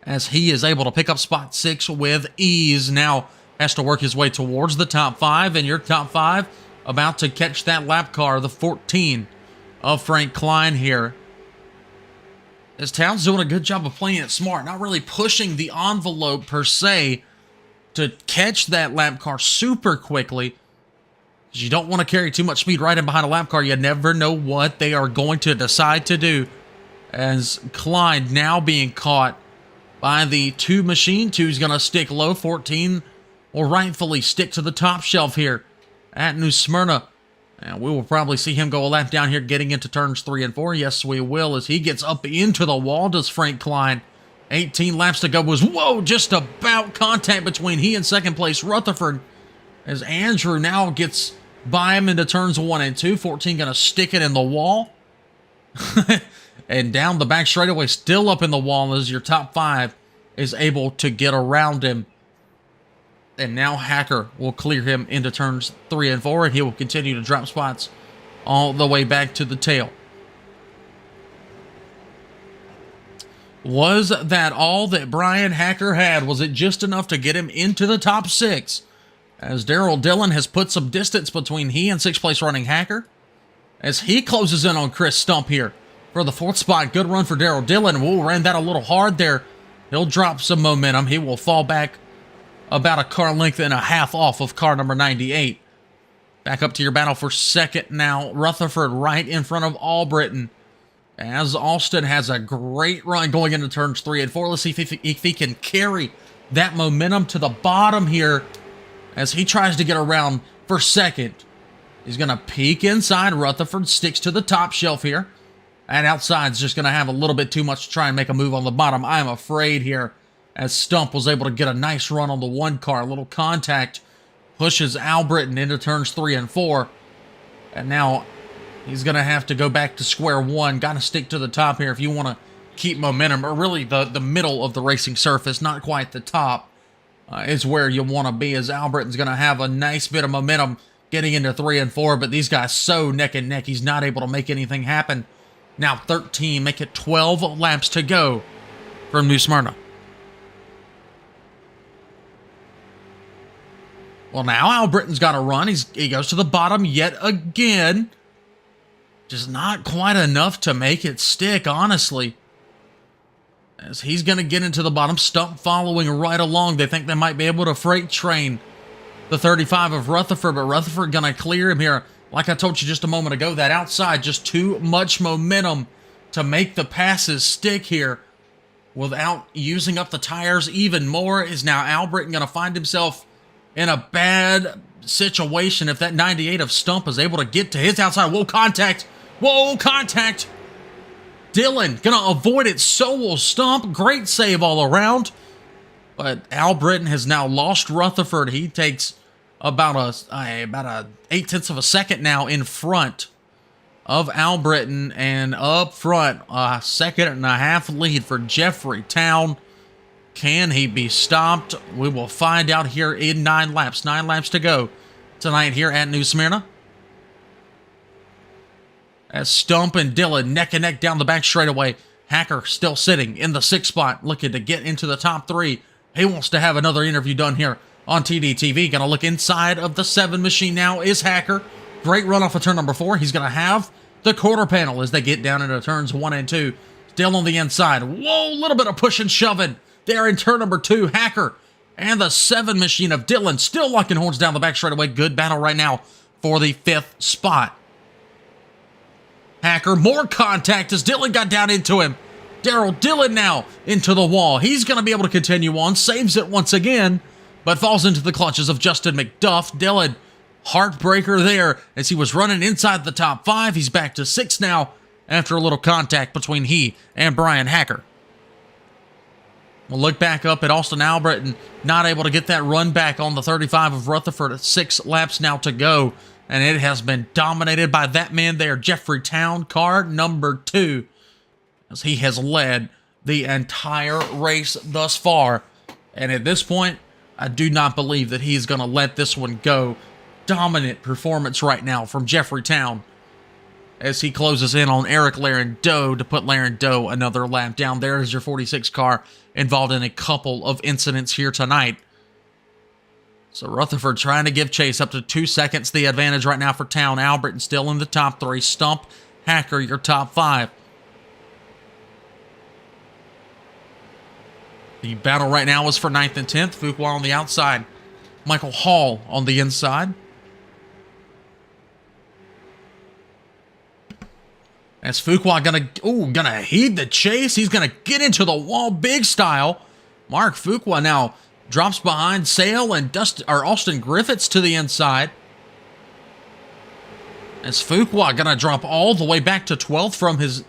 as he is able to pick up spot 6 with ease. Now has to work his way towards the top 5, and your top 5 about to catch that lap car, the 14 of Frank Klein here. As Town's doing a good job of playing it smart, not really pushing the envelope per se to catch that lap car super quickly. Because you don't want to carry too much speed right in behind a lap car. You never know what they are going to decide to do. As Klein now being caught by the 2 machine. 2's going to stick low. 14 will rightfully stick to the top shelf here at New Smyrna. And we will probably see him go a lap down here getting into turns 3 and 4. Yes, we will, as he gets up into the wall, does Frank Klein. 18 laps to go was, whoa, just about contact between he and second place Rutherford as Andrew now gets by him into turns 1 and 2. 14 going to stick it in the wall. And down the back straightaway, still up in the wall as your top 5 is able to get around him. And now Hacker will clear him into turns 3 and 4, and he will continue to drop spots all the way back to the tail. Was that all that Brian Hacker had? Was it just enough to get him into the top 6? As Daryl Dillon has put some distance between he and 6th place running Hacker, as he closes in on Chris Stump here for the 4th spot. Good run for Daryl Dillon. Whoa, ran that a little hard there. He'll drop some momentum. He will fall back about a car length and a half off of car number 98. Back up to your battle for 2nd now. Rutherford right in front of Albritton, as Alston has a great run going into turns 3 and 4. Let's see if he can carry that momentum to the bottom here as he tries to get around for 2nd. He's going to peek inside. Rutherford sticks to the top shelf here. And outside's just going to have a little bit too much to try and make a move on the bottom, I'm afraid, here, as Stump was able to get a nice run on the 1 car. A little contact pushes Albritton into turns 3 and 4. And now he's going to have to go back to square one. Got to stick to the top here if you want to keep momentum, or really the middle of the racing surface, not quite the top, is where you want to be, as Albritton's going to have a nice bit of momentum getting into 3 and 4, but these guys so neck and neck, he's not able to make anything happen. Now 13, make it 12 laps to go from New Smyrna. Well, now Albritton's got to run. He goes to the bottom yet again. Just not quite enough to make it stick, honestly. As he's going to get into the bottom. Stump following right along. They think they might be able to freight train the 35 of Rutherford, but Rutherford going to clear him here. Like I told you just a moment ago, that outside, just too much momentum to make the passes stick here without using up the tires even more. Is now Albritton going to find himself in a bad situation if that 98 of Stump is able to get to his outside. Whoa, contact. Whoa, contact. Dillon going to avoid it. So will Stump. Great save all around. But Albritton has now lost Rutherford. He takes about a 8/10 of a second now in front of Albritton, and up front, a 1.5-second lead for Jeffrey Town. Can he be stopped? We will find out here in 9 laps. 9 laps to go tonight here at New Smyrna. As Stump and Dillon neck and neck down the back straightaway. Hacker still sitting in the 6th spot, looking to get into the top 3. He wants to have another interview done here on TDTV. Going to look inside of the 7 machine now is Hacker. Great run off of turn number 4. He's going to have the quarter panel as they get down into turns 1 and 2. Still on the inside. Whoa, a little bit of push and shoving there in turn number 2. Hacker and the 7 machine of Dillon still locking horns down the back straightaway. Good battle right now for the 5th spot. Hacker, more contact as Dillon got down into him. Daryl Dillon now into the wall. He's going to be able to continue on. Saves it once again, but falls into the clutches of Justin McDuff. Dillon, heartbreaker there as he was running inside the top 5. He's back to 6 now after a little contact between he and Brian Hacker. We'll look back up at Austin Albritton, not able to get that run back on the 35 of Rutherford. 6 laps now to go, and it has been dominated by that man there, Jeffrey Town, car number 2, as he has led the entire race thus far. And at this point, I do not believe that he's going to let this one go. Dominant performance right now from Jeffrey Town as he closes in on Eric Larendoe to put Larendoe another lap down. There is your 46 car involved in a couple of incidents here tonight. So Rutherford trying to give chase, up to 2 seconds the advantage right now for Town. Albritton still in the top 3. Stump, Hacker, your top 5. The battle right now is for 9th and 10th. Fuqua on the outside. Michael Hall on the inside. As Fuqua gonna heed the chase. He's gonna get into the wall big style. Mark Fuqua now drops behind Sale and Austin Griffiths to the inside. As Fuqua gonna drop all the way back to 12th from his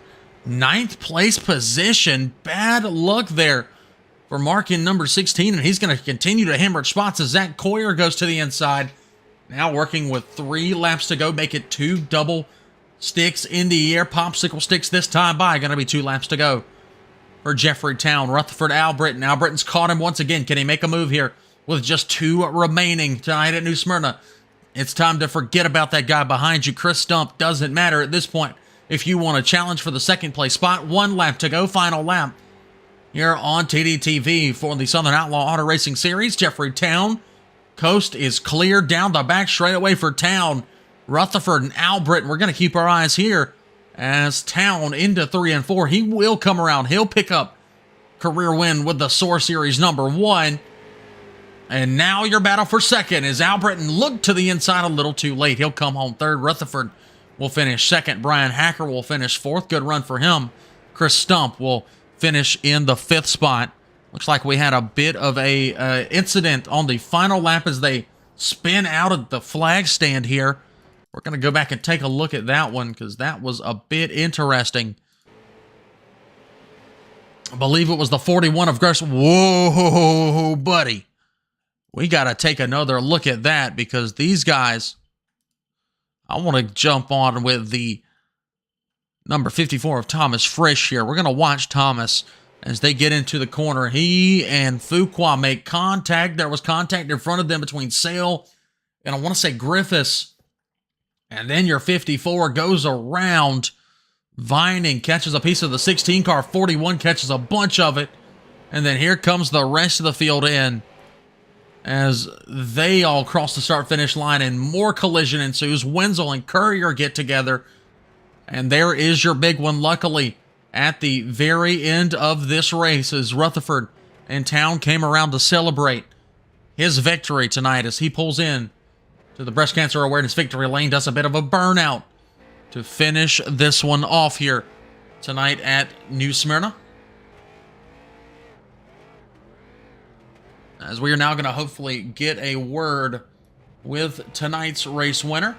9th place position. Bad luck there for Mark in number 16, and he's going to continue to hemorrhage spots as Zach Coyer goes to the inside. Now working with 3 laps to go, make it 2 double sticks in the air. Popsicle sticks this time by. Going to be 2 laps to go for Jeffrey Town. Rutherford Albritton. Albritton's caught him once again. Can he make a move here with just 2 remaining tonight at New Smyrna? It's time to forget about that guy behind you. Chris Stump doesn't matter at this point. If you want to challenge for the second place spot, 1 lap to go, final lap. Here on TDTV for the Southern Outlaw Auto Racing Series, Jeffrey Town. Coast is clear down the back straightaway for Town. Rutherford and Albritton, we're going to keep our eyes here as Town into 3 and 4. He will come around. He'll pick up career win with the SOAR Series number 1. And now your battle for second is Albritton looked to the inside a little too late. He'll come home third. Rutherford will finish second. Brian Hacker will finish fourth. Good run for him. Chris Stump will finish in the 5th spot. Looks like we had a bit of a incident on the final lap as they spin out of the flag stand here. We're going to go back and take a look at that one because that was a bit interesting. I believe it was the 41 of Gresham. Whoa, buddy. We got to take another look at that because these guys, I want to jump on with the number 54 of Thomas Frisch here. We're going to watch Thomas as they get into the corner. He and Fuqua make contact. There was contact in front of them between Sale and I want to say Griffiths. And then your 54 goes around. Vining catches a piece of the 16 car. 41 catches a bunch of it. And then here comes the rest of the field in as they all cross the start-finish line and more collision ensues. Wenzel and Courier get together. And there is your big one, luckily, at the very end of this race as Rutherford and Town came around to celebrate his victory tonight as he pulls in to the Breast Cancer Awareness Victory Lane, does a bit of a burnout to finish this one off here tonight at New Smyrna. As we are now going to hopefully get a word with tonight's race winner.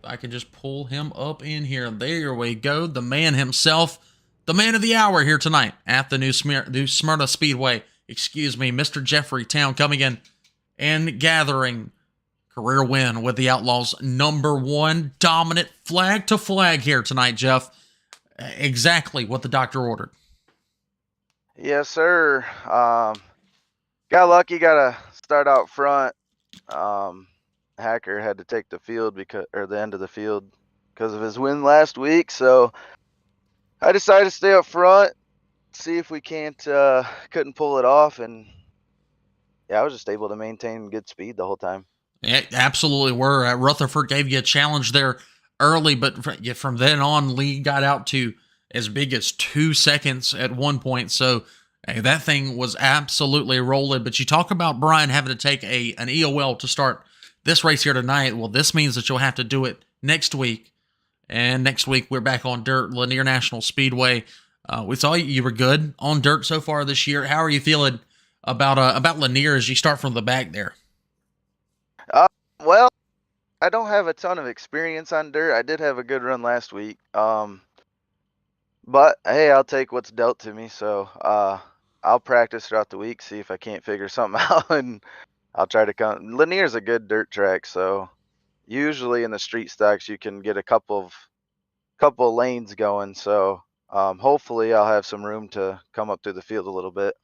I can just pull him up in here. There we go. The man himself, the man of the hour here tonight at the New Smyrna Speedway. Excuse me, Mr. Jeffrey Town coming in and gathering career win with the Outlaws' number 1 dominant flag to flag here tonight, Jeff. Exactly what the doctor ordered. Yes, sir. Got lucky, got to start out front. Hacker had to take the field the end of the field because of his win last week. So I decided to stay up front, see if we couldn't pull it off. And yeah, I was just able to maintain good speed the whole time. Yeah, absolutely were. Rutherford gave you a challenge there early, but from then on, Lee got out to as big as 2 seconds at one point. So hey, that thing was absolutely rolling. But you talk about Brian having to take an EOL to start this race here tonight. Well, this means that you'll have to do it next week. And next week, we're back on dirt, Lanier National Speedway. We saw you were good on dirt so far this year. How are you feeling about Lanier as you start from the back there? Well, I don't have a ton of experience on dirt. I did have a good run last week. But hey, I'll take what's dealt to me. So I'll practice throughout the week, see if I can't figure something out, and I'll try to come. Lanier's a good dirt track, so usually in the street stocks you can get a couple lanes going. So hopefully I'll have some room to come up through the field a little bit.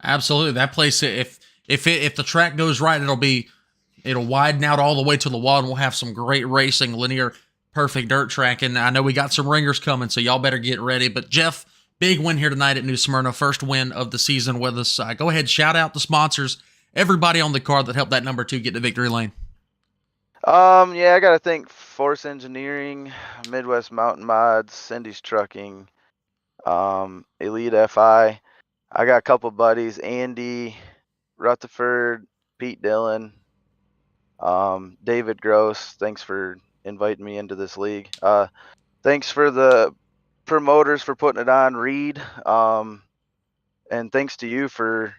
Absolutely, that place, if the track goes right, it'll widen out all the way to the wall, and we'll have some great racing. Lanier, perfect dirt track, and I know we got some ringers coming, so y'all better get ready. But Jeff, big win here tonight at New Smyrna, first win of the season with us. Go ahead, shout out the sponsors, everybody on the card that helped that number 2 get to victory lane. Yeah, I gotta thank Force Engineering, Midwest Mountain Mods, Cindy's Trucking, Elite FI. I got a couple buddies, Andy, Rutherford, Pete Dillon, David Gross. Thanks for inviting me into this league. Thanks for the promoters for putting it on, Reed. And thanks to you for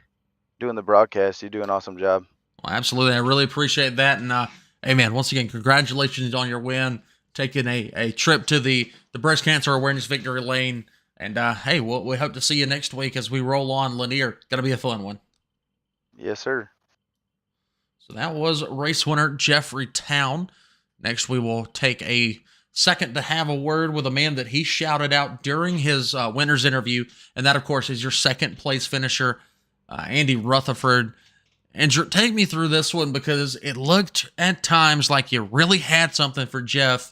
doing the broadcast. You do an awesome job. Well, absolutely. I really appreciate that. And hey, man, once again, congratulations on your win, taking a trip to the Breast Cancer Awareness Victory Lane. And hey, we hope to see you next week as we roll on Lanier. Going to be a fun one. Yes, sir. So that was race winner Jeffrey Town. Next, we will take a second to have a word with a man that he shouted out during his winner's interview, and that, of course, is your second place finisher, Andy Rutherford. And take me through this one because it looked at times like you really had something for Jeff.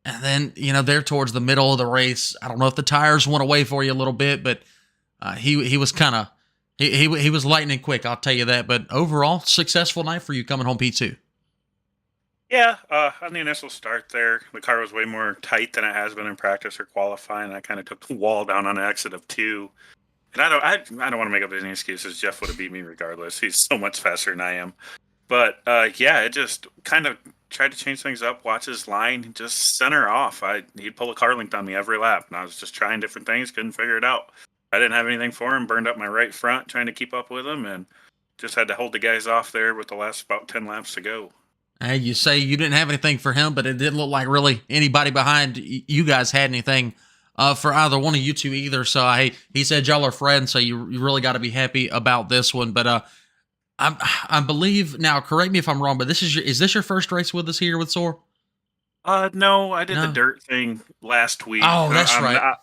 And then, there towards the middle of the race, I don't know if the tires went away for you a little bit, but he was kind of he was lightning quick, I'll tell you that. But overall, successful night for you coming home P2. Yeah, on the initial start there, the car was way more tight than it has been in practice or qualifying. I kind of took the wall down on an exit of 2. And I don't want to make up any excuses. Jeff would have beat me regardless. He's so much faster than I am. But yeah, it just kind of tried to change things up. Watch his line, just center off. He'd pull a car length on me every lap, and I was just trying different things, couldn't figure it out. I didn't have anything for him. Burned up my right front trying to keep up with him, and just had to hold the guys off there with the last about 10 laps to go. Hey, you say you didn't have anything for him, but it didn't look like really anybody behind you guys had anything for either one of you two either. So he said y'all are friends, so you really got to be happy about this one. But I believe now. Correct me if I'm wrong, but is this your first race with us here with Soar? No, I did the dirt thing last week. Oh, that's right.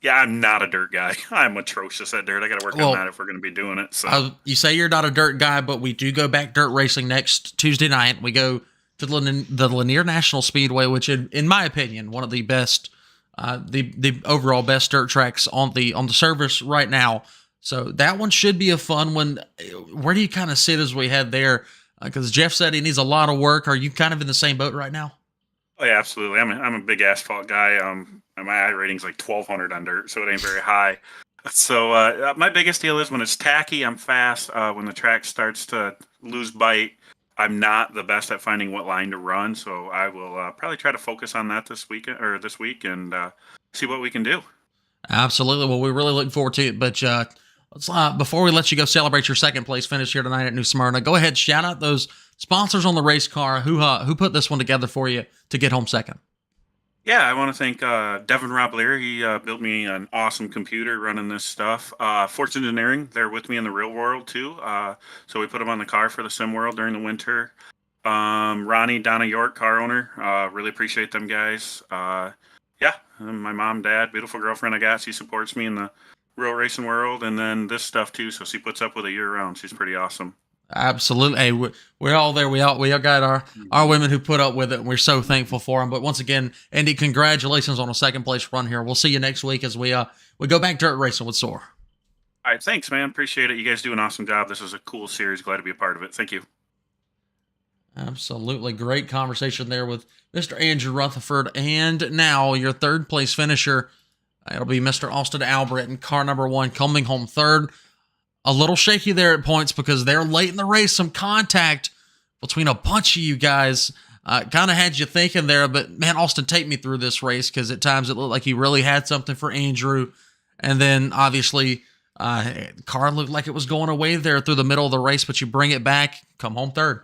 I'm not a dirt guy. I'm atrocious at dirt. I got to work on that if we're going to be doing it. So you say you're not a dirt guy, but we do go back dirt racing next Tuesday night. We go to the Lanier National Speedway, which, in my opinion, one of the best, the overall best dirt tracks on the service right now. So that one should be a fun one. Where do you kind of sit as we head there? Because Jeff said he needs a lot of work. Are you kind of in the same boat right now? Oh yeah, absolutely. I'm a big asphalt guy. My I rating's like 1200 on dirt, so it ain't very high. So my biggest deal is when it's tacky, I'm fast. When the track starts to lose bite, I'm not the best at finding what line to run. So I will probably try to focus on that this week and see what we can do. Absolutely. Well, we really look forward to it. But let's before we let you go celebrate your second place finish here tonight at New Smyrna, go ahead, shout out those sponsors on the race car who put this one together for you to get home second. Yeah, I want to thank Devin Roblier. He built me an awesome computer running this stuff. Force Engineering, they're with me in the real world too. So we put them on the car for the sim world during the winter. Ronnie, Donna York, car owner. Really appreciate them guys. Yeah, and my mom, dad, beautiful girlfriend I got. She supports me in the real racing world, and then this stuff too. So she puts up with it year round. She's pretty awesome. Absolutely. Hey, we're all there. We all got our women who put up with it, and we're so thankful for them. But once again, Andy, congratulations on a second place run here. We'll see you next week as we go back dirt racing with Soar. All right, thanks, man. Appreciate it. You guys do an awesome job. This is a cool series. Glad to be a part of it. Thank you. Absolutely. Great conversation there with Mr. Andrew Rutherford. And now your third place finisher, it'll be Mr. Austin Albert in car number 1, coming home third. A little shaky there at points because they're late in the race. Some contact between a bunch of you guys kind of had you thinking there. But, man, Austin, take me through this race because at times it looked like he really had something for Andrew. And then, obviously, car looked like it was going away there through the middle of the race, but you bring it back, come home third.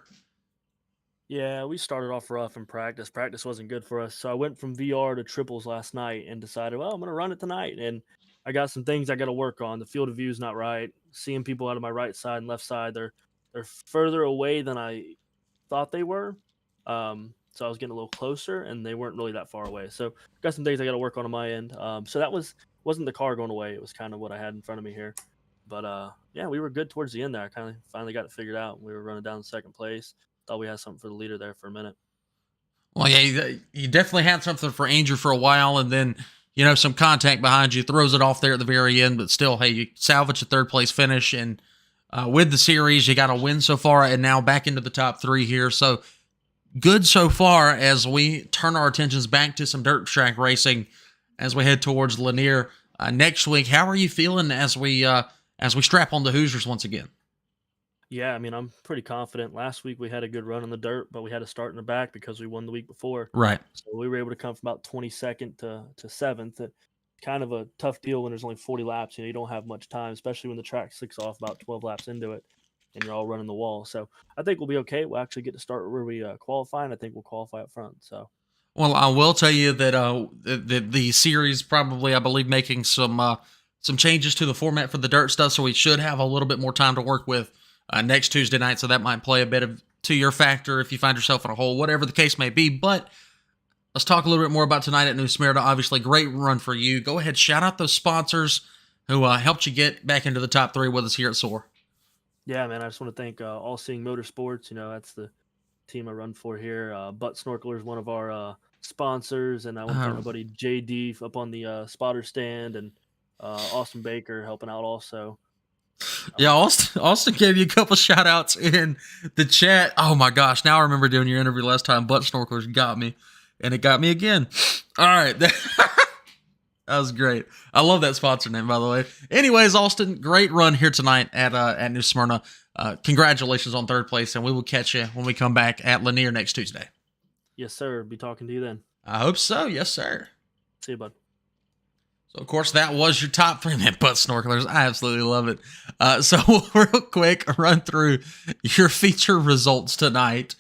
Yeah, we started off rough in practice. Practice wasn't good for us. So I went from VR to triples last night and decided, well, I'm going to run it tonight. And I got some things I got to work on. The field of view is not right. Seeing people out of my right side and left side, they're further away than I thought they were. So I was getting a little closer, and they weren't really that far away. So got some things I got to work on my end. So that wasn't the car going away. It was kind of what I had in front of me here. But yeah, we were good towards the end there. I kind of finally got it figured out. We were running down in second place. Thought we had something for the leader there for a minute. Well, yeah, you definitely had something for Andrew for a while, and then some contact behind you throws it off there at the very end. But still, hey, you salvage a third place finish, and with the series, you got a win so far, and now back into the top 3 here. So good so far as we turn our attentions back to some dirt track racing as we head towards Lanier next week. How are you feeling as we strap on the Hoosiers once again? Yeah, I mean, I'm pretty confident. Last week we had a good run on the dirt, but we had to start in the back because we won the week before. Right. So we were able to come from about 22nd to 7th. Kind of a tough deal when there's only 40 laps. You don't have much time, especially when the track slicks off about 12 laps into it and you're all running the wall. So I think we'll be okay. We'll actually get to start where we qualify, and I think we'll qualify up front. So. Well, I will tell you that the series probably, I believe, making some changes to the format for the dirt stuff, so we should have a little bit more time to work with next Tuesday night, so that might play a bit to your factor if you find yourself in a hole, whatever the case may be. But let's talk a little bit more about tonight at New Smyrna. Obviously, great run for you. Go ahead, shout out those sponsors who helped you get back into the top 3 with us here at SOAR. Yeah, man, I just want to thank All Seeing Motorsports. That's the team I run for here. Butt Snorkeler is one of our sponsors, and I want to thank my buddy JD up on the spotter stand, and Austin Baker helping out also. Yeah, Austin gave you a couple shout outs in the chat. Oh my gosh, now I remember doing your interview last time. Butt Snorkelers got me, and it got me again. All right. That was great. I love that sponsor name, by the way. Anyways, Austin, great run here tonight at New Smyrna. Congratulations on 3rd place, and we will catch you when we come back at Lanier next Tuesday. Yes, sir. Be talking to you then. I hope so. Yes, sir. See you, bud. So, of course, that was your top 3 man butt snorkelers. I absolutely love it. So, real quick, run through your feature results tonight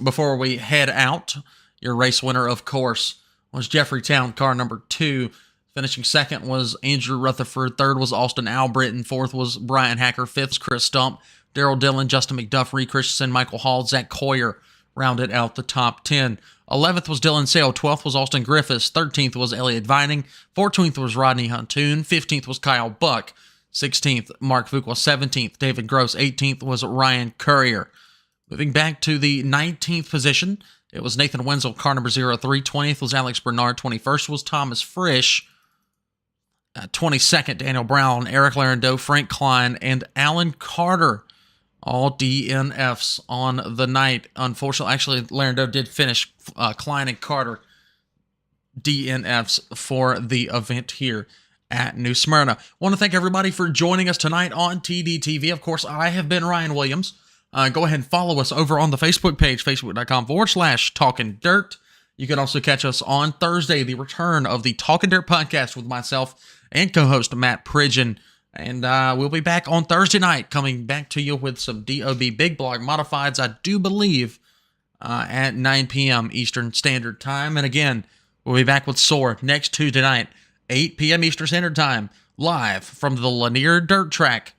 before we head out. Your race winner, of course, was Jeffrey Town, car number 2. Finishing 2nd was Andrew Rutherford. 3rd was Austin Albritton. 4th was Brian Hacker. 5th, Chris Stump. Daryl Dillon, Justin McDuff, Reed Christensen, Michael Hall, Zach Coyer rounded out the top 10. 11th was Dylan Sale. 12th was Austin Griffiths. 13th was Elliot Vining. 14th was Rodney Huntoon. 15th was Kyle Buck. 16th, Mark Fuqua. 17th, David Gross. 18th was Ryan Courier. Moving back to the 19th position, it was Nathan Wenzel, car number 03. 20th was Alex Bernard. 21st was Thomas Frisch. 22nd, Daniel Brown, Eric Larendeau, Frank Klein, and Alan Carter. All DNFs on the night. Unfortunately, actually, Larendeau did finish. Klein and Carter DNFs for the event here at New Smyrna. Want to thank everybody for joining us tonight on TDTV. Of course, I have been Ryan Williams. Go ahead and follow us over on the Facebook page, facebook.com/Talking Dirt. You can also catch us on Thursday, the return of the Talking Dirt podcast with myself and co-host Matt Pridgeon. And we'll be back on Thursday night, coming back to you with some DOB Big Block Modifieds, I do believe, at 9 p.m. Eastern Standard Time. And again, we'll be back with SOAR next Tuesday night, 8 p.m. Eastern Standard Time, live from the Lanier Dirt Track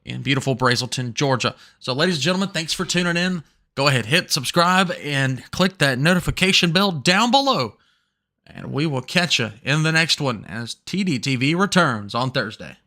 in beautiful Brazelton, Georgia. So, ladies and gentlemen, thanks for tuning in. Go ahead, hit subscribe, and click that notification bell down below. And we will catch you in the next one as TDTV returns on Thursday.